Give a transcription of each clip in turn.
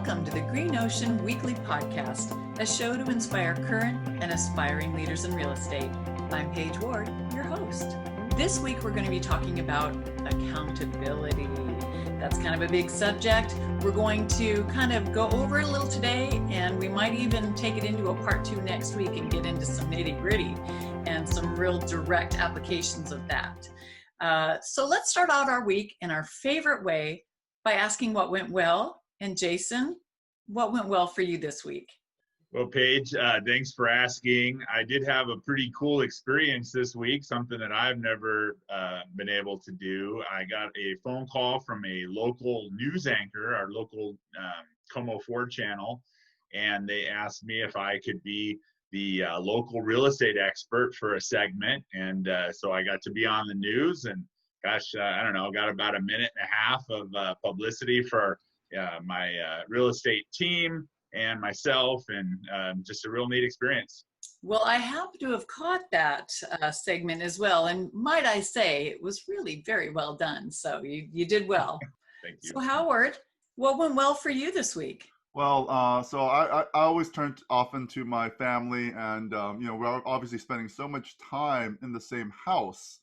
Welcome to the Green Ocean Weekly Podcast, a show to inspire current and aspiring leaders in real estate. I'm Paige Ward, your host. This week we're going to be talking about accountability. That's kind of a big subject. We're going to kind of go over it a little today, and we might even take it into a part 2 next week and get into some nitty-gritty and some real direct applications of that. So let's start out our week in our favorite way by asking what went well. And Jason, what went well for you this week? Well, Paige, thanks for asking. I did have a pretty cool experience this week, something that I've never been able to do. I got a phone call from a local news anchor, our local Como 4 channel, and they asked me if I could be the local real estate expert for a segment. And so I got to be on the news, and gosh, I don't know, got about a minute and a half of publicity for my real estate team and myself, and just a real neat experience. Well, I happen to have caught that segment as well. And might I say, it was really very well done. So you did well. Thank you. So Howard, what went well for you this week? Well, so I always turn often to my family, and we're obviously spending so much time in the same house.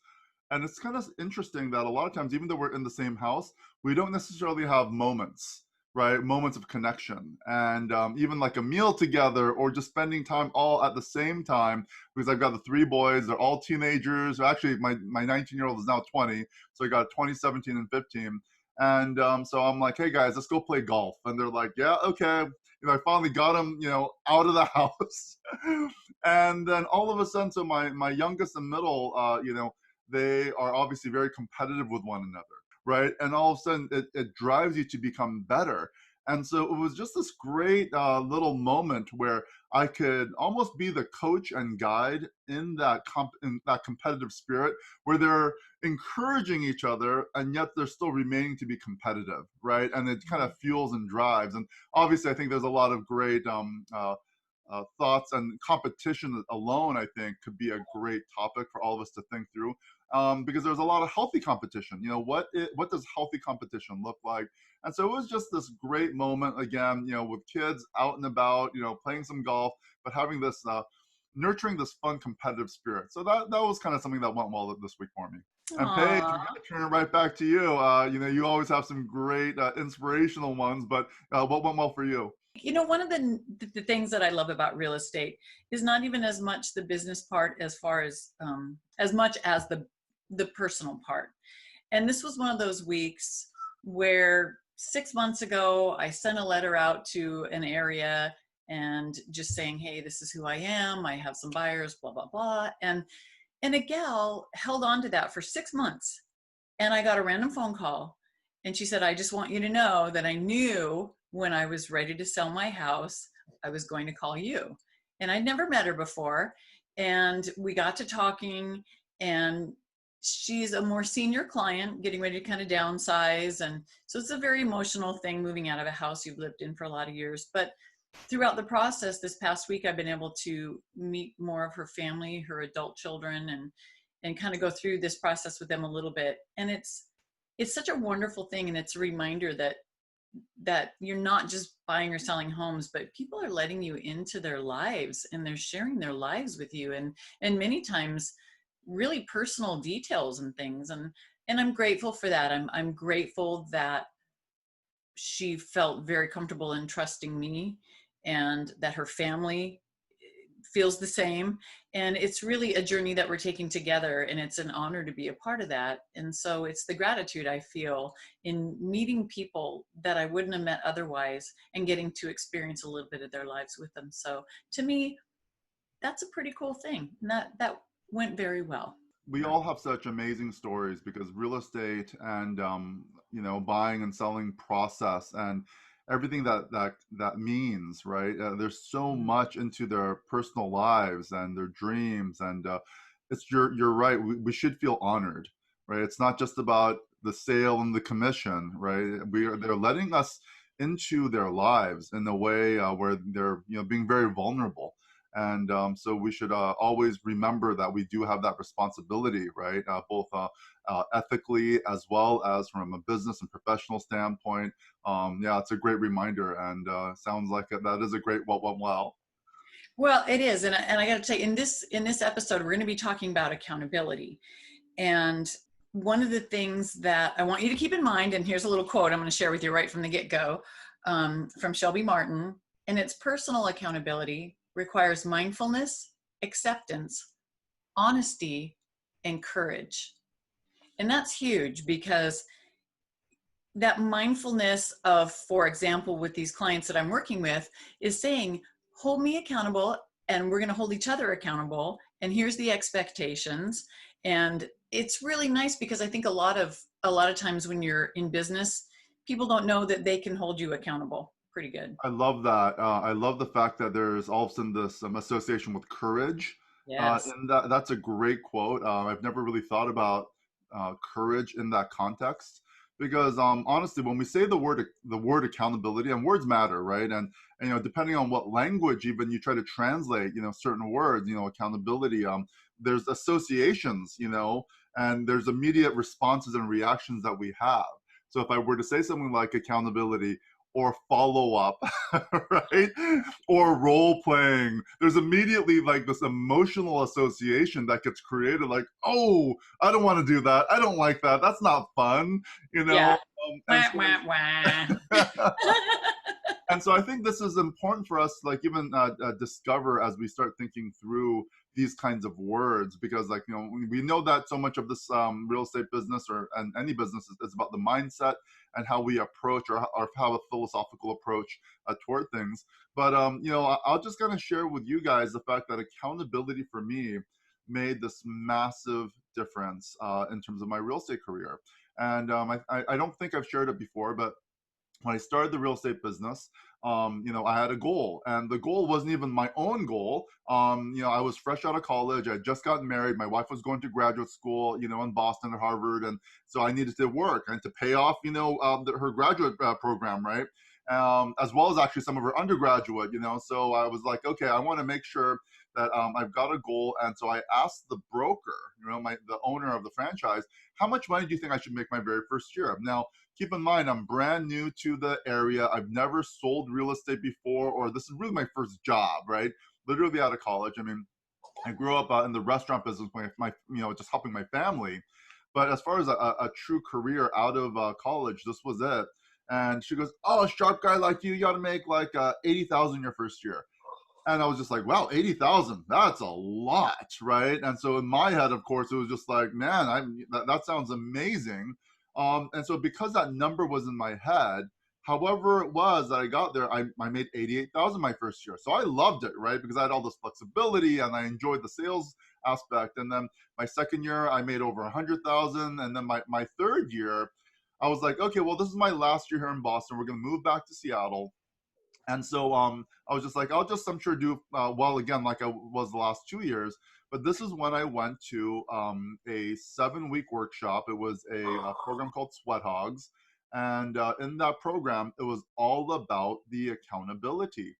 And it's kind of interesting that a lot of times, even though we're in the same house, we don't necessarily have moments, right? Moments of connection. And even like a meal together, or just spending time all at the same time, because I've got the 3 boys, they're all teenagers. Actually, my 19-year-old is now 20. So I got 20, 17, and 15. And so I'm like, hey guys, let's go play golf. And they're like, yeah, okay. I finally got them, out of the house. And then all of a sudden, so my youngest and middle, they are obviously very competitive with one another, right? And all of a sudden, it drives you to become better. And so it was just this great little moment where I could almost be the coach and guide in that competitive spirit, where they're encouraging each other, and yet they're still remaining to be competitive, right? And it kind of fuels and drives. And obviously, I think there's a lot of great thoughts, and competition alone, I think, could be a great topic for all of us to think through, because there's a lot of healthy competition. What does healthy competition look like? And so it was just this great moment, again, with kids out and about, playing some golf, but having this, nurturing this fun competitive spirit. So that was kind of something that went well this week for me. And Paige, I'm going to turn it right back to you. You always have some great inspirational ones, but what went well for you? One of the things that I love about real estate is not even as much the business part as much as the personal part. And this was one of those weeks where 6 months ago, I sent a letter out to an area and just saying, hey, this is who I am. I have some buyers, blah, blah, blah. And a gal held on to that for 6 months. And I got a random phone call. And she said, I just want you to know that I knew when I was ready to sell my house, I was going to call you. And I'd never met her before. And we got to talking, and she's a more senior client getting ready to kind of downsize. And so it's a very emotional thing, moving out of a house you've lived in for a lot of years. But throughout the process this past week, I've been able to meet more of her family, her adult children, and kind of go through this process with them a little bit. And it's such a wonderful thing. And it's a reminder that you're not just buying or selling homes, but people are letting you into their lives, and they're sharing their lives with you. And many times really personal details and things. And I'm grateful for that. I'm grateful that she felt very comfortable in trusting me, and that her family feels the same. And it's really a journey that we're taking together, and it's an honor to be a part of that. And so it's the gratitude I feel in meeting people that I wouldn't have met otherwise, and getting to experience a little bit of their lives with them. So to me, that's a pretty cool thing. And that went very well. We all have such amazing stories, because real estate and buying and selling process and everything that means, right? There's so much into their personal lives and their dreams, and you're right. We should feel honored, right? It's not just about the sale and the commission, right? They're letting us into their lives in a way where they're being very vulnerable. And so we should always remember that we do have that responsibility, right? Both ethically as well as from a business and professional standpoint. Yeah, it's a great reminder, and sounds like that is a great what went well. Well, it is, and I got to tell you, in this episode, we're going to be talking about accountability. And one of the things that I want you to keep in mind, and here's a little quote I'm going to share with you right from the get-go, from Shelby Martin, and it's personal accountability requires mindfulness, acceptance, honesty, and courage. And that's huge, because that mindfulness of, for example, with these clients that I'm working with, is saying, hold me accountable, and we're going to hold each other accountable. And here's the expectations. And it's really nice, because I think a lot of times when you're in business, people don't know that they can hold you accountable pretty good. I love that. I love the fact that there's all of a sudden this association with courage. Yes. And that's a great quote. I've never really thought about courage in that context, because honestly, when we say the word accountability, and words matter, right? And depending on what language even you try to translate, certain words, accountability, there's associations, and there's immediate responses and reactions that we have. So if I were to say something like accountability, or follow up, right? Or role playing, there's immediately like this emotional association that gets created, like, oh, I don't want to do that. I don't like that. That's not fun, Yeah. And and so I think this is important for us, like even discover as we start thinking through these kinds of words, because like, we know that so much of this real estate business and any business is about the mindset and how we approach or have a philosophical approach toward things. But, I'll just kind of share with you guys the fact that accountability for me made this massive difference in terms of my real estate career. And I don't think I've shared it before, but when I started the real estate business, I had a goal, and the goal wasn't even my own goal. I was fresh out of college. I had just gotten married. My wife was going to graduate school, in Boston at Harvard. And so I needed to work and to pay off, her graduate program, right? As well as actually some of her undergraduate, so I was like, okay, I want to make sure that I've got a goal. And so I asked the broker, the owner of the franchise, how much money do you think I should make my very first year? Now, keep in mind, I'm brand new to the area. I've never sold real estate before, or this is really my first job, right? Literally out of college. I mean, I grew up in the restaurant business, just helping my family. But as far as a true career out of college, this was it. And she goes, oh, a sharp guy like you got to make like 80,000 your first year. And I was just like, wow, 80,000, that's a lot, right? And so in my head, of course, it was just like, man, that sounds amazing. And so because that number was in my head, however it was that I got there, I made 88,000 my first year. So I loved it, right? Because I had all this flexibility and I enjoyed the sales aspect. And then my second year, I made over 100,000. And then my third year, I was like, okay, well, this is my last year here in Boston. We're going to move back to Seattle. And so I was just like, I'm sure do well again, like I was the last 2 years. But this is when I went to a 7-week workshop. It was a program called Sweat Hogs. And in that program, it was all about the accountability.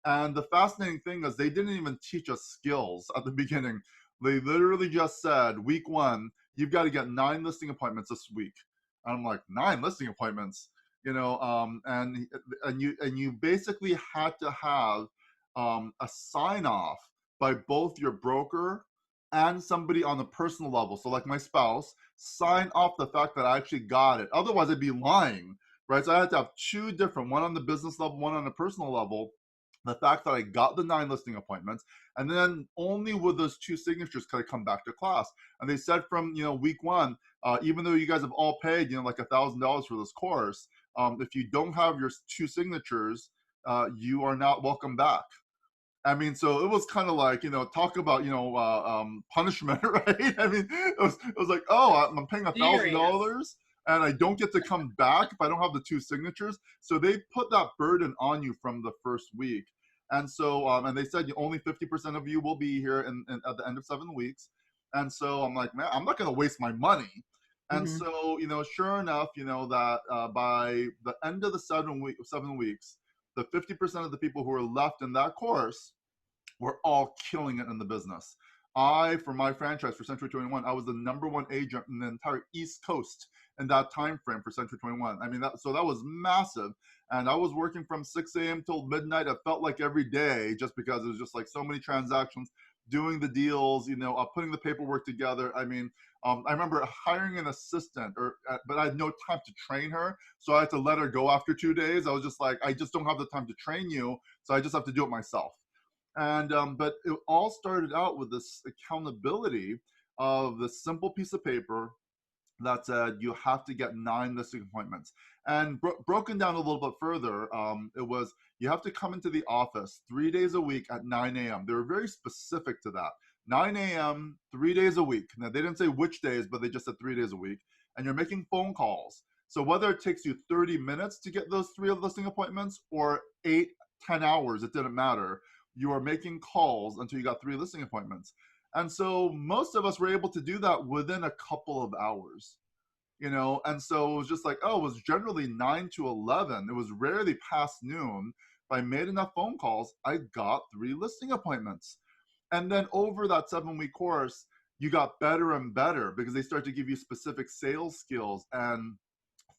And the fascinating thing is they didn't even teach us skills at the beginning. They literally just said, week 1, you've got to get 9 listing appointments this week. And I'm like, 9 listing appointments? And you basically had to have a sign off by both your broker and somebody on the personal level. So like my spouse, sign off the fact that I actually got it. Otherwise I'd be lying, right? So I had to have 2 different, one on the business level, one on the personal level. The fact that I got the 9 listing appointments, and then only with those 2 signatures could I come back to class. And they said from, week 1, even though you guys have all paid, like $1,000 for this course, if you don't have your 2 signatures, you are not welcome back. I mean, so it was kind of like, talk about, punishment, right? I mean, it was like, oh, I'm paying $1,000 and I don't get to come back if I don't have the 2 signatures. So they put that burden on you from the first week. And so, and they said only 50% of you will be here at the end of 7 weeks. And so I'm like, man, I'm not going to waste my money. And so, sure enough, that by the end of the 7 weeks, the 50% of the people who were left in that course were all killing it in the business. For my franchise for Century 21, I was the #1 agent in the entire East Coast in that time frame for Century 21. I mean, that was massive. And I was working from 6 a.m. till midnight. It felt like every day, just because it was just like so many transactions, doing the deals, putting the paperwork together. I mean, I remember hiring an assistant, but I had no time to train her, so I had to let her go after 2 days. I was just like, I just don't have the time to train you, so I just have to do it myself. And but it all started out with this accountability of the simple piece of paper that said you have to get 9 listing appointments. And broken down a little bit further, it was you have to come into the office 3 days a week at 9 a.m. They were very specific to that. 9 a.m., 3 days a week. Now, they didn't say which days, but they just said 3 days a week. And you're making phone calls. So whether it takes you 30 minutes to get those 3 listing appointments or 8, 10 hours, it didn't matter. You are making calls until you got 3 listing appointments. And so most of us were able to do that within a couple of hours, and so it was just like, it was generally 9 to 11. It was rarely past noon. If I made enough phone calls, I got 3 listing appointments. And then over that 7-week course, you got better and better because they start to give you specific sales skills and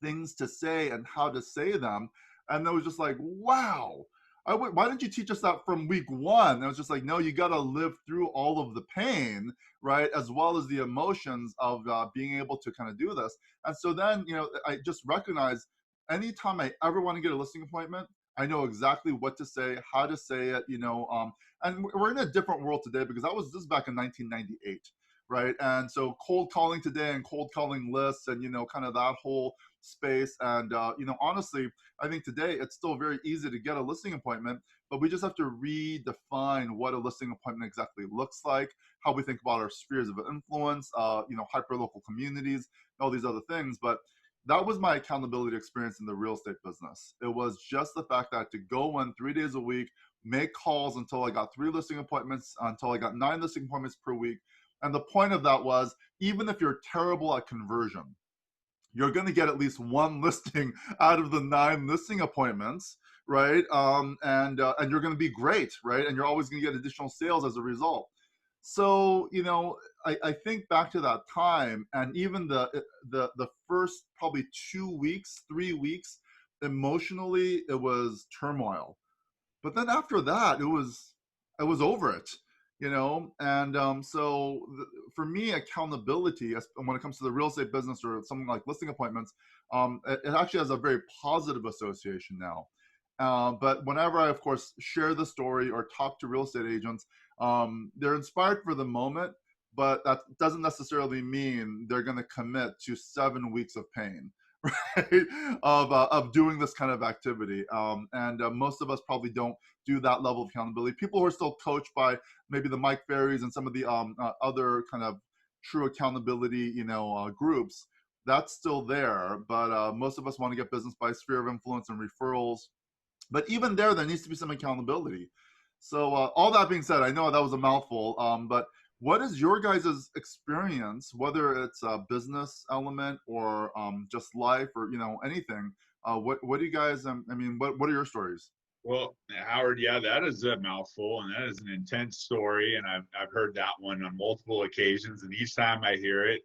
things to say and how to say them. And it was just like, wow. Why didn't you teach us that from week 1? And I was just like, no, you got to live through all of the pain, right? As well as the emotions of being able to kind of do this. And so then, I just recognized anytime I ever want to get a listing appointment, I know exactly what to say, how to say it, and we're in a different world today because this is back in 1998, right? And so cold calling today and cold calling lists and, kind of that whole space. And, honestly, I think today it's still very easy to get a listing appointment, but we just have to redefine what a listing appointment exactly looks like, how we think about our spheres of influence, hyperlocal communities, all these other things. But that was my accountability experience in the real estate business. It was just the fact that I had to go in 3 days a week, make calls until I got 3 listing appointments, until I got 9 listing appointments per week. And the point of that was, even if you're terrible at conversion, you're going to get at least 1 listing out of the 9 listing appointments, right? And you're going to be great, right? And you're always going to get additional sales as a result. So, I think back to that time, and even the first probably 2 weeks, 3 weeks, emotionally, it was turmoil. But then after that, I was over it. And so for me, accountability when it comes to the real estate business or something like listing appointments, it actually has a very positive association now. But whenever I, of course, share the story or talk to real estate agents, they're inspired for the moment, but that doesn't necessarily mean they're going to commit to 7 weeks of pain, right? Of doing this kind of activity. And most of us probably don't do that level of accountability. People who are still coached by maybe the Mike Ferries and some of the other kind of true accountability, groups, that's still there. But most of us want to get business by sphere of influence and referrals. But even there needs to be some accountability. So all that being said, I know that was a mouthful, but what is your guys' experience, whether it's a business element or just life or, anything? What do you guys, what are your stories? Well, Howard, yeah, that is a mouthful, and that is an intense story, and I've heard that one on multiple occasions, and each time I hear it,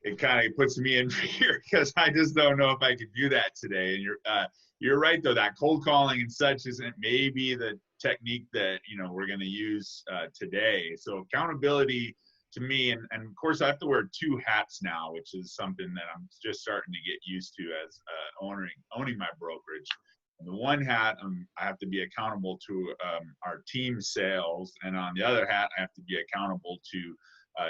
it kind of puts me in fear because I just don't know if I could do that today. And you're right though, that cold calling and such isn't maybe the technique that we're going to use today. So accountability to me, and of course I have to wear 2 hats now, which is something that I'm just starting to get used to as owning my brokerage. On the one hat, I have to be accountable to our team sales, and on the other hat, I have to be accountable to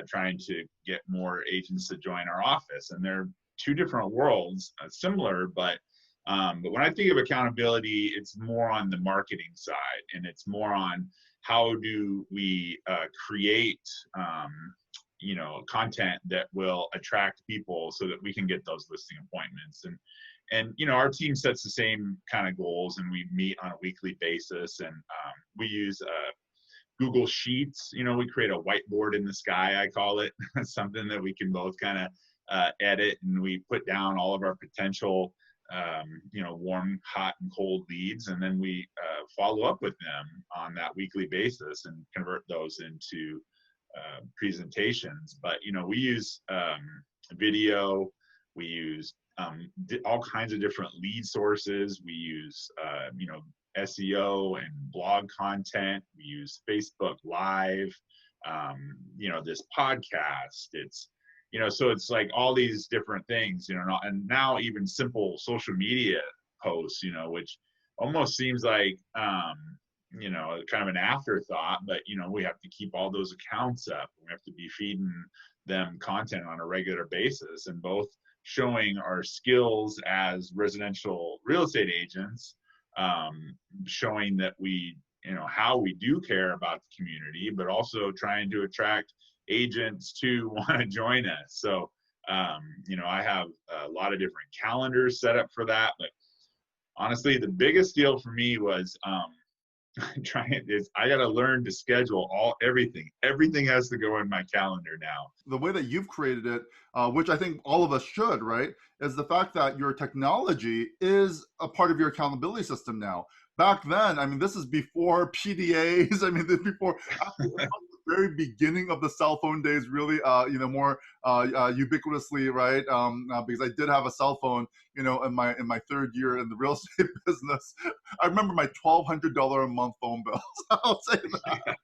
trying to get more agents to join our office. And they're 2 different worlds, similar, but when I think of accountability, it's more on the marketing side, and it's more on how do we create content that will attract people so that we can get those listing appointments. And our team sets the same kind of goals, and we meet on a weekly basis, and we use Google Sheets. We create a whiteboard in the sky, I call it, something that we can both kind of edit, and we put down all of our potential warm, hot, and cold leads, and then we follow up with them on that weekly basis and convert those into presentations. But, we use video, we use all kinds of different lead sources. We use, SEO and blog content. We use Facebook Live, this podcast. It's, so it's like all these different things, and now even simple social media posts, which almost seems like, kind of an afterthought, but, we have to keep all those accounts up. We have to be feeding them content on a regular basis, and both showing our skills as residential real estate agents, showing that we, how we do care about the community, but also trying to attract agents to want to join us. So, I have a lot of different calendars set up for that, but honestly, the biggest deal for me was I got to learn to schedule everything. Everything has to go in my calendar now. The way that you've created it, which I think all of us should, right, is the fact that your technology is a part of your accountability system now. Back then, I mean, this is before PDAs. I mean, this before the very beginning of the cell phone days, really, more ubiquitously, right? Because I did have a cell phone, in my third year in the real estate business. I remember my $1,200 a month phone bills. I'll say that.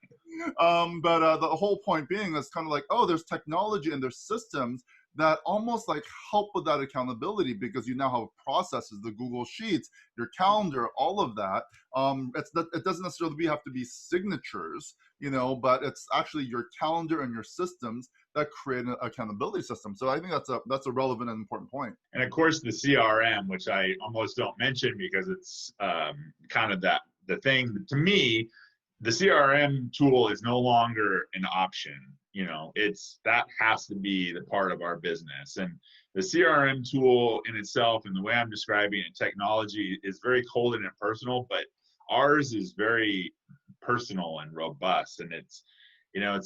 But the whole point being is kind of like, there's technology and there's systems that almost like help with that accountability, because you now have processes, the Google Sheets, your calendar, all of that. It doesn't necessarily have to be signatures, but it's actually your calendar and your systems that create an accountability system. So I think that's a relevant and important point. And of course, the CRM, which I almost don't mention because it's kind of the thing. To me, the CRM tool is no longer an option. That has to be the part of our business. And the CRM tool in itself, and the way I'm describing it, technology, is very cold and impersonal, but ours is very personal and robust. And it's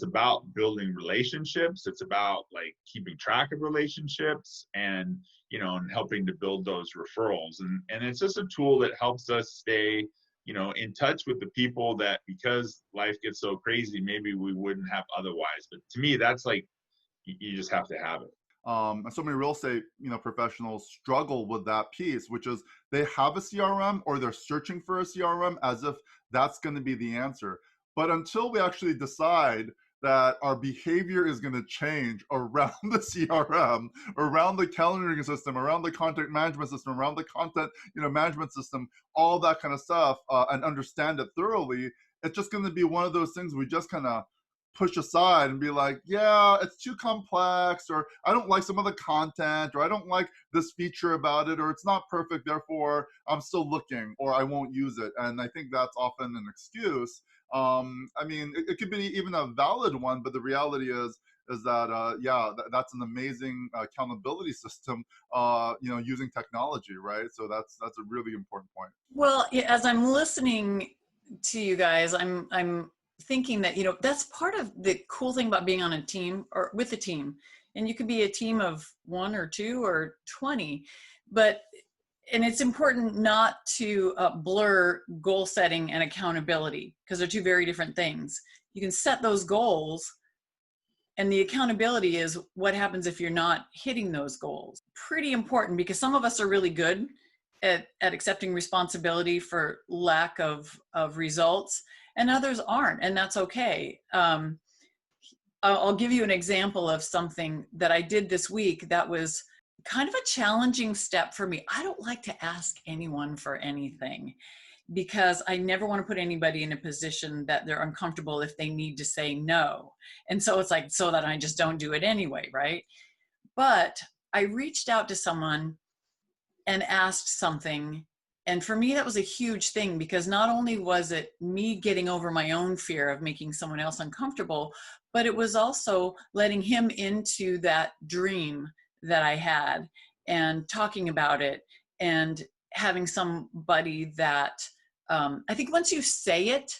about building relationships. It's about like keeping track of relationships and, and helping to build those referrals. And it's just a tool that helps us stay in touch with the people that, because life gets so crazy, maybe we wouldn't have otherwise. But to me, that's like, you just have to have it. And so many real estate, professionals struggle with that piece, which is they have a CRM or they're searching for a CRM as if that's going to be the answer. But until we actually decide that our behavior is going to change around the CRM, around the calendaring system, around the content management system, around the content management system, all that kind of stuff, and understand it thoroughly, it's just going to be one of those things we just kind of push aside and be like, yeah, it's too complex, or I don't like some of the content, or I don't like this feature about it, or it's not perfect, therefore I'm still looking, or I won't use it. And I think that's often an excuse. I mean, it could be even a valid one, but the reality is that that's an amazing accountability system, using technology, right? So that's a really important point. Well, as I'm listening to you guys, I'm thinking that that's part of the cool thing about being on a team or with a team. And you could be a team of 1 or 2 or 20, and it's important not to blur goal setting and accountability, because they're 2 very different things. You can set those goals, and the accountability is what happens if you're not hitting those goals. Pretty important, because some of us are really good at accepting responsibility for lack of results, and others aren't, and that's okay. I'll give you an example of something that I did this week that was kind of a challenging step for me. I don't like to ask anyone for anything, because I never want to put anybody in a position that they're uncomfortable if they need to say no. And so it's like, so that I just don't do it anyway, right? But I reached out to someone and asked something. And for me, that was a huge thing, because not only was it me getting over my own fear of making someone else uncomfortable, but it was also letting him into that dream that I had and talking about it, and having somebody that I think once you say it,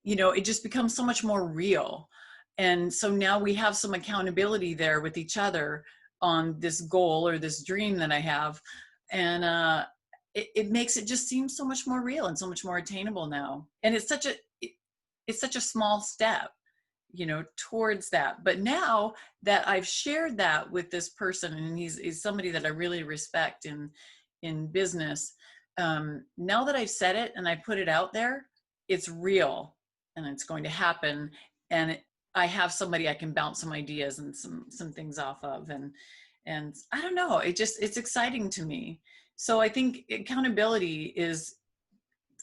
it just becomes so much more real. And so now we have some accountability there with each other on this goal or this dream that I have. And it makes it just seem so much more real and so much more attainable now. And it's such a small step, towards that. But now that I've shared that with this person, and he's somebody that I really respect in business, now that I've said it and I put it out there, it's real and it's going to happen. And I have somebody I can bounce some ideas and some things off of. And I don't know, it's exciting to me. So I think accountability is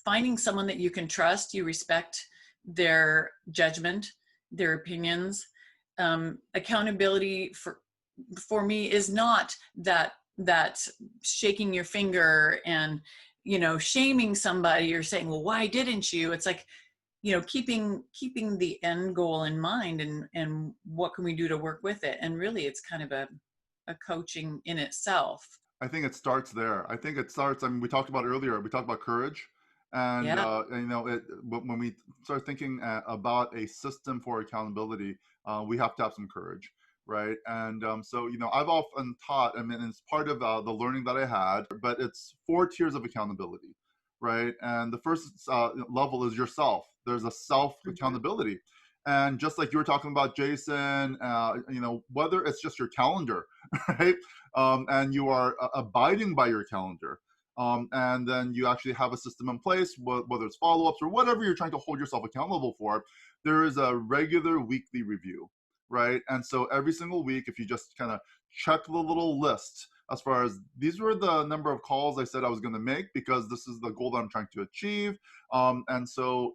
finding someone that you can trust, you respect their judgment, their opinions. Accountability for me is not that shaking your finger and shaming somebody or saying, well, why didn't you? It's like, keeping the end goal in mind, and what can we do to work with it. And really it's kind of a coaching in itself. I think it starts there. I think it starts, I mean, we talked about earlier, we talked about courage. And, Yeah. when we start thinking about a system for accountability, we have to have some courage, right? And so, I've often taught, I mean, it's part of the learning that I had, but it's 4 tiers of accountability, right? And the first level is yourself. There's a self accountability. And just like you were talking about, Jason, whether it's just your calendar, right? And you are abiding by your calendar. And then you actually have a system in place, whether it's follow-ups or whatever you're trying to hold yourself accountable for. There is a regular weekly review, right? And so every single week, if you just kind of check the little list as far as these were the number of calls I said I was going to make because this is the goal that I'm trying to achieve. And so,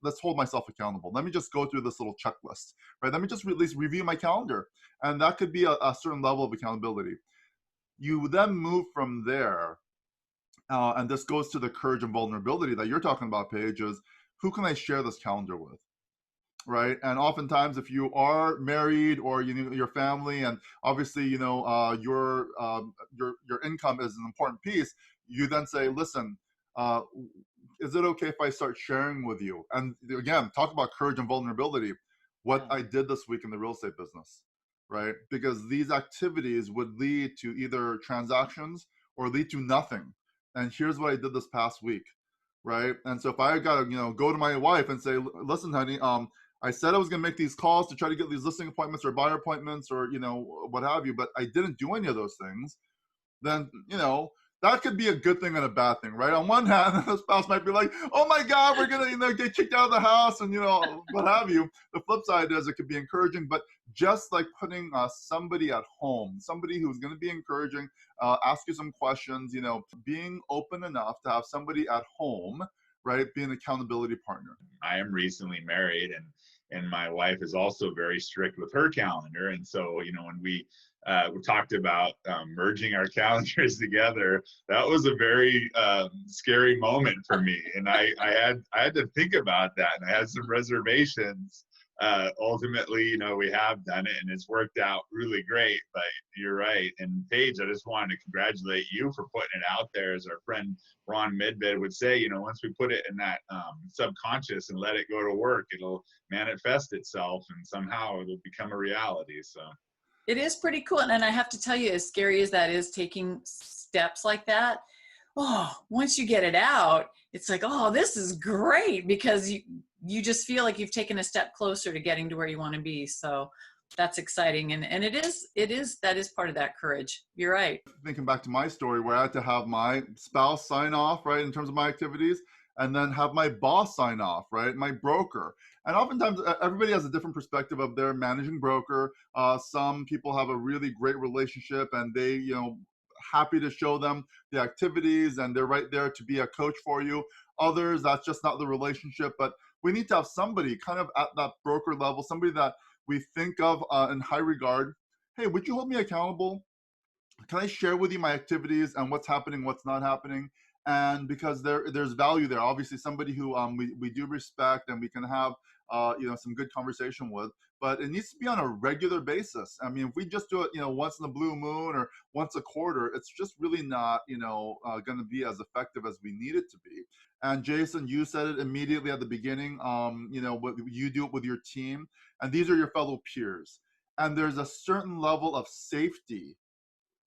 let's hold myself accountable. Let me just go through this little checklist, right? Let me just at least review my calendar. And that could be a certain level of accountability. You then move from there. And this goes to the courage and vulnerability that you're talking about, Paige, is who can I share this calendar with? Right. And oftentimes if you are married or your family, and obviously your income is an important piece, you then say, listen, is it okay if I start sharing with you? And again, talk about courage and vulnerability, what I did this week in the real estate business, right? Because these activities would lead to either transactions or lead to nothing. And here's what I did this past week, right? And so if I gotta go to my wife and say, listen, honey, I said I was going to make these calls to try to get these listing appointments or buyer appointments or, what have you, but I didn't do any of those things, then, that could be a good thing and a bad thing, right? On one hand, the spouse might be like, oh my God, we're going to, get kicked out of the house and, what have you. The flip side is it could be encouraging, but just like putting somebody at home, somebody who's going to be encouraging, ask you some questions, being open enough to have somebody at home, right? Be an accountability partner. I am recently married, and my wife is also very strict with her calendar. And so, when we talked about merging our calendars together, that was a very scary moment for me. And I had to think about that, and I had some reservations. Ultimately, we have done it and it's worked out really great, but you're right. And Paige, I just wanted to congratulate you for putting it out there. As our friend Ron Midbed would say, once we put it in that subconscious and let it go to work, it'll manifest itself and somehow it'll become a reality. So it is pretty cool. And I have to tell you, as scary as that is, taking steps like that, once you get it out, it's like, this is great, because you just feel like you've taken a step closer to getting to where you want to be. So that's exciting. And that is part of that courage. You're right. Thinking back to my story where I had to have my spouse sign off, right, in terms of my activities, and then have my boss sign off, right, my broker. And oftentimes everybody has a different perspective of their managing broker. Some people have a really great relationship and they, happy to show them the activities and they're right there to be a coach for you. Others, that's just not the relationship, but we need to have somebody kind of at that broker level, somebody that we think of in high regard. Hey, would you hold me accountable? Can I share with you my activities and what's happening, what's not happening? And because there's value there, obviously somebody who we do respect and we can have some good conversation with, but it needs to be on a regular basis. I mean, if we just do it once in the blue moon or once a quarter, it's just really not going to be as effective as we need it to be. And Jason, you said it immediately at the beginning. What you do it with your team, and these are your fellow peers, and there's a certain level of safety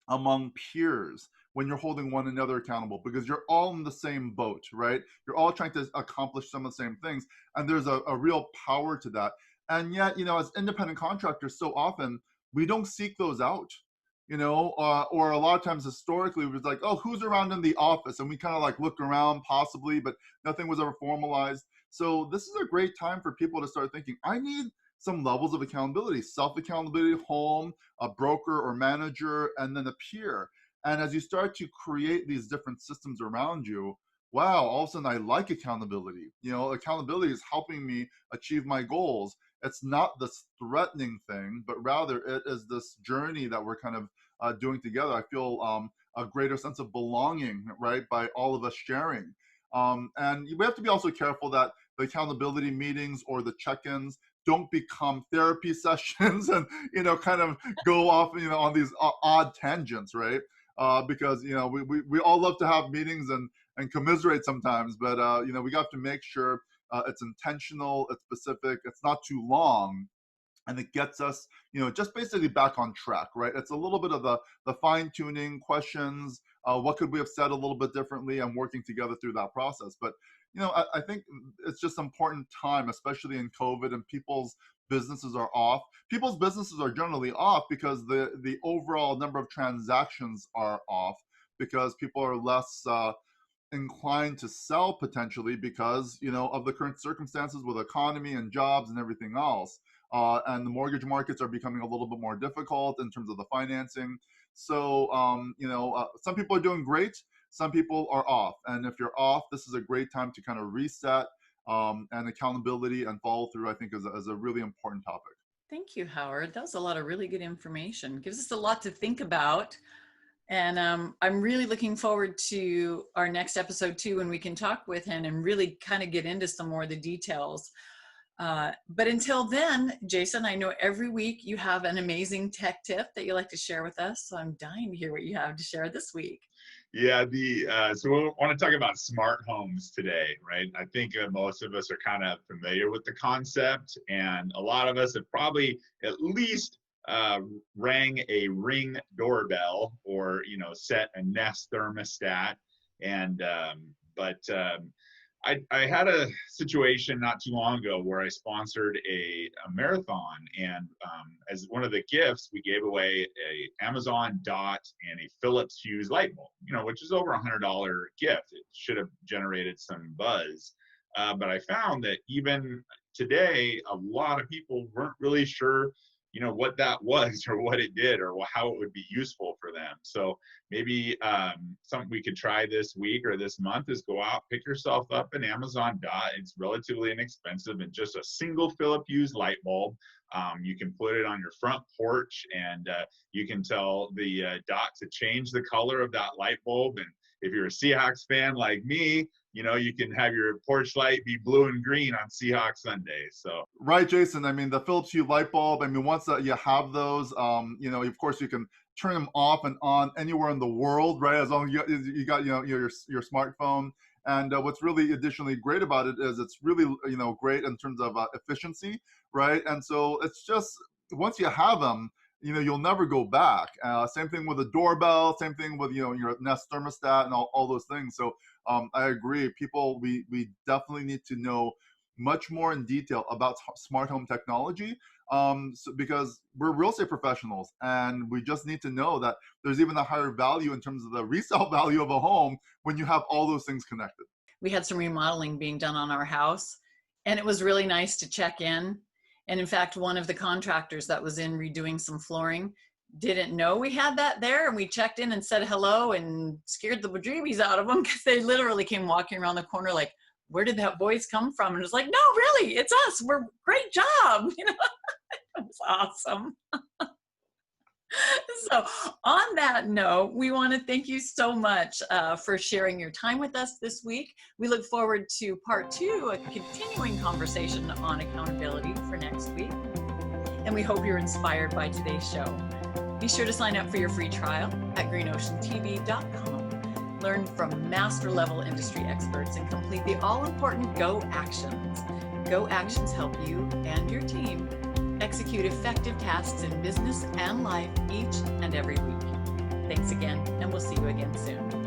among peers when you're holding one another accountable, because you're all in the same boat, right? You're all trying to accomplish some of the same things. And there's a real power to that. And yet, as independent contractors, so often we don't seek those out, or a lot of times historically, it was like, oh, who's around in the office? And we kind of like look around possibly, but nothing was ever formalized. So this is a great time for people to start thinking, I need some levels of accountability, self-accountability, home, a broker or manager, and then a peer. And as you start to create these different systems around you, wow, all of a sudden I like accountability. Accountability is helping me achieve my goals. It's not this threatening thing, but rather it is this journey that we're kind of doing together. I feel a greater sense of belonging, right, by all of us sharing. And we have to be also careful that the accountability meetings or the check-ins don't become therapy sessions and, kind of go off, on these odd tangents, right? Because, we all love to have meetings and commiserate sometimes, but, we got to make sure it's intentional, it's specific, it's not too long, and it gets us, just basically back on track, right? It's a little bit of the fine-tuning questions, what could we have said a little bit differently, and working together through that process. But, I think it's just important time, especially in COVID, and people's businesses are off. People's businesses are generally off because the overall number of transactions are off, because people are less inclined to sell potentially because, of the current circumstances with economy and jobs and everything else. And the mortgage markets are becoming a little bit more difficult in terms of the financing. So, some people are doing great. Some people are off. And if you're off, this is a great time to kind of reset, and accountability and follow through, I think, is a really important topic. Thank you, Howard. That was a lot of really good information. Gives us a lot to think about. And I'm really looking forward to our next episode too, when we can talk with him and really kind of get into some more of the details. But until then, Jason, I know every week you have an amazing tech tip that you like to share with us. So I'm dying to hear what you have to share this week. Yeah, so we want to talk about smart homes today, right? I think most of us are kind of familiar with the concept, and a lot of us have probably at least rang a Ring doorbell or set a Nest thermostat. And I had a situation not too long ago where I sponsored a marathon, and as one of the gifts, we gave away a Amazon Dot and a Philips Hue light bulb, which is over $100 gift. It should have generated some buzz. But I found that even today, a lot of people weren't really sure what that was or what it did or how it would be useful for them. So maybe something we could try this week or this month is go out, pick yourself up an Amazon Dot. It's relatively inexpensive and just a single Philips Hue light bulb. You can put it on your front porch, and you can tell the Dot to change the color of that light bulb. And if you're a Seahawks fan like me, you can have your porch light be blue and green on Seahawks Sunday. So right, Jason. I mean, the Philips Hue light bulb. I mean, once you have those, of course, you can turn them off and on anywhere in the world, right? As long as you got your smartphone. And what's really additionally great about it is it's really great in terms of efficiency, right? And so it's just once you have them, you'll never go back. Same thing with the doorbell, same thing with, your Nest thermostat and all those things. So I agree. People, we definitely need to know much more in detail about smart home technology, because we're real estate professionals, and we just need to know that there's even a higher value in terms of the resale value of a home when you have all those things connected. We had some remodeling being done on our house, and it was really nice to check in. And in fact, one of the contractors that was in redoing some flooring didn't know we had that there, and we checked in and said hello and scared the bejeebies out of them, because they literally came walking around the corner like, where did that voice come from? And it was like, no, really, it's us. We're great job. It was awesome. So on that note, we want to thank you so much for sharing your time with us this week. We look forward to part 2, a continuing conversation on accountability for next week. And we hope you're inspired by today's show. Be sure to sign up for your free trial at greenoceantv.com. Learn from master-level industry experts and complete the all-important Go Actions. Go Actions help you and your team execute effective tasks in business and life each and every week. Thanks again, and we'll see you again soon.